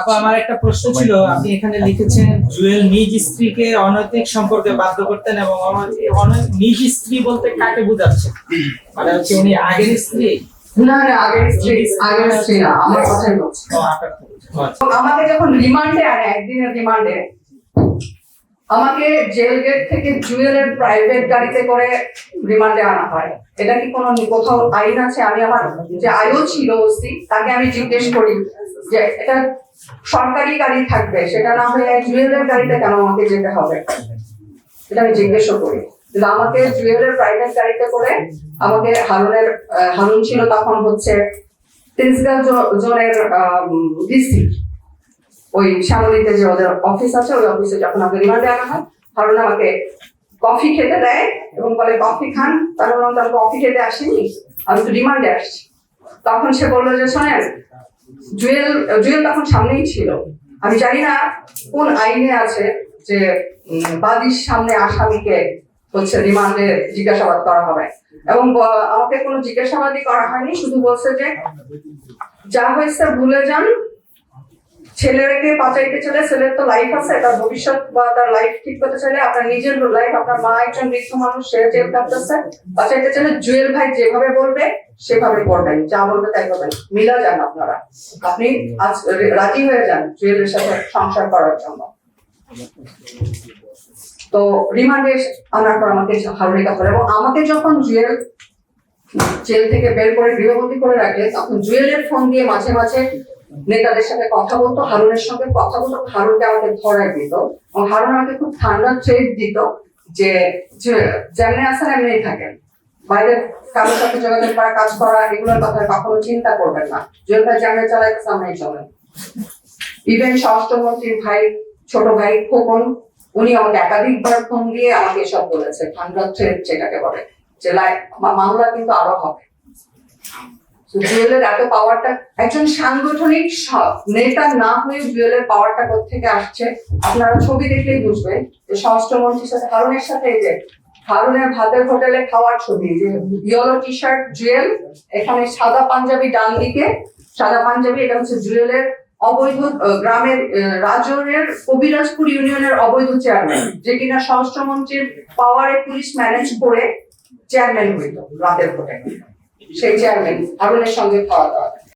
আপা, আমার একটা প্রশ্ন ছিল। আপনি এখানে লিখেছেন জুয়েল নিজ স্ত্রীকে অনৈতিক সম্পর্কে বাধ্য করতেন, এবং নিজ স্ত্রী বলতে কাকে বোঝাচ্ছেন? মানে হচ্ছে উনি আগের স্ত্রী? না না, আগের স্ত্রী না, আমার কথাই বলছি। আমাকে যখন রিমান্ডে আনে, একদিনের রিমান্ডে আমাকে জেল গেট থেকে জুয়েলের প্রাইভেট গাড়িতে করে রিমান্ডে আনা হয়। এটা কি কোনো কোথাও আইন আছে? আমি আমার যে আয়ও ছিল ওসি, তাকে আমি জিজ্ঞেস করি যে এটা সরকারি গাড়ি থাকবে, সেটা না হয়ে জুয়েলের গাড়িতে কেন আমাকে যেতে হবে? এটা আমি জিজ্ঞেসও করি। কিন্তু আমাকে জুয়েলের প্রাইভেট গাড়িতে করে আমাকে হারুন ছিল তখন হচ্ছে তেজগাঁও জোনের ডিসি, ওই শ্যামলীতে যে ওদের অফিস আছে, ওই অফিসে যখন আমাকে রিমান্ডে আনা হয়, হারুন আমাকে কফি খেতে দেয় এবং বলে কফি খান। তার আমি কফি খেতে আসিনি, আমি তো রিমান্ডে আসছি। তখন সে বললো যে শোনেন, জুয়েল তখন সামনেই ছিল। আমি জানি না কোন আইনে আছে যে বাদীর সামনে আসামিকে হচ্ছে রিমান্ডে জিজ্ঞাসাবাদ করা হবে, এবং আমাকে কোনো জিজ্ঞাসাবাদই করা হয়নি। শুধু বলছে যে যা হয়েছে ভুলে যান, ছেলেকে বাঁচাইতে চাইলে ছেলের তো লাইফ আছে, তার ভবিষ্যৎ বা তার লাইফ ঠিক করতে চাইলে আপনার নিজের লাইফ, আপনার মা একজন বৃদ্ধ মানুষ, সে জেল কাটতেছে, বাঁচাইতে চাইলে জুয়েল ভাই যেভাবে বলবে সেভাবে করবেন, যা বলবে তাই করবেন। মিলা যান আপনারা, আপনি আজ রাজি হয়ে যান জুয়েলের সাথে সংসার করার জন্য। তো রিমান্ডে আনার পর আমাকে হারুনের কথা বলে, এবং আমাকে যখন জুয়েল জেল থেকে বের করে গৃহবন্দী করে রাখে, তখন জুয়েলের ফোন দিয়ে মাঝে মাঝে নেতাদের সাথে কথা বলতো, হারুনের সঙ্গে কথা বলতো, হারুনকে আমাকে ধরায় দিত, এবং হারুন আমাকে খুব ঠান্ডা ট্রেড দিত যে যেমনি আছেন এমনি থাকেন, বাইরে কারোর সাথে যোগাযোগ করা, কাজ করা, এগুলোর কথা কখনো চিন্তা করবেন না। জুয়েল ভাই যেমনি চালাইতে সামনেই চলেন। ইভেন স্বরাষ্ট্রমন্ত্রীর ভাই, ছোট ভাই খোকন, উনি আমাকে একাধিকবার ফোন দিয়ে আমাকে এসব বলেছে, ঠান্ডা ট্রেড যেটাকে বলে, যে মামলা কিন্তু আরো হবে। জুয়েলের এত পাওয়ারটা, একজন সাংগঠনিক নেতা না হয়ে জুয়েলের পাওয়ারটা কোথেকে আসছে আপনারা ছবি দেখলেই বুঝবেন। যে স্বরাষ্ট্রমন্ত্রীর সাথে হারুনের সাথে, এই যে হারুনের ভাতের হোটেলে খাওয়ার ছবি, যে ইয়েলো টি শার্ট জুয়েল, এখানে সাদা পাঞ্জাবি ডান দিকে, সাদা পাঞ্জাবি, এটা হচ্ছে জুয়েলের অবৈধ গ্রামের রাজৌরের কবিরাজপুর ইউনিয়নের অবৈধ চেয়ারম্যান, যে কিনা স্বরাষ্ট্রমন্ত্রীর পাওয়ারে পুলিশ ম্যানেজ করে চেয়ারম্যান হইত রাতের হোটেলে। সেই চেয়ারম্যান হারুনের সঙ্গে খাওয়া দাওয়া।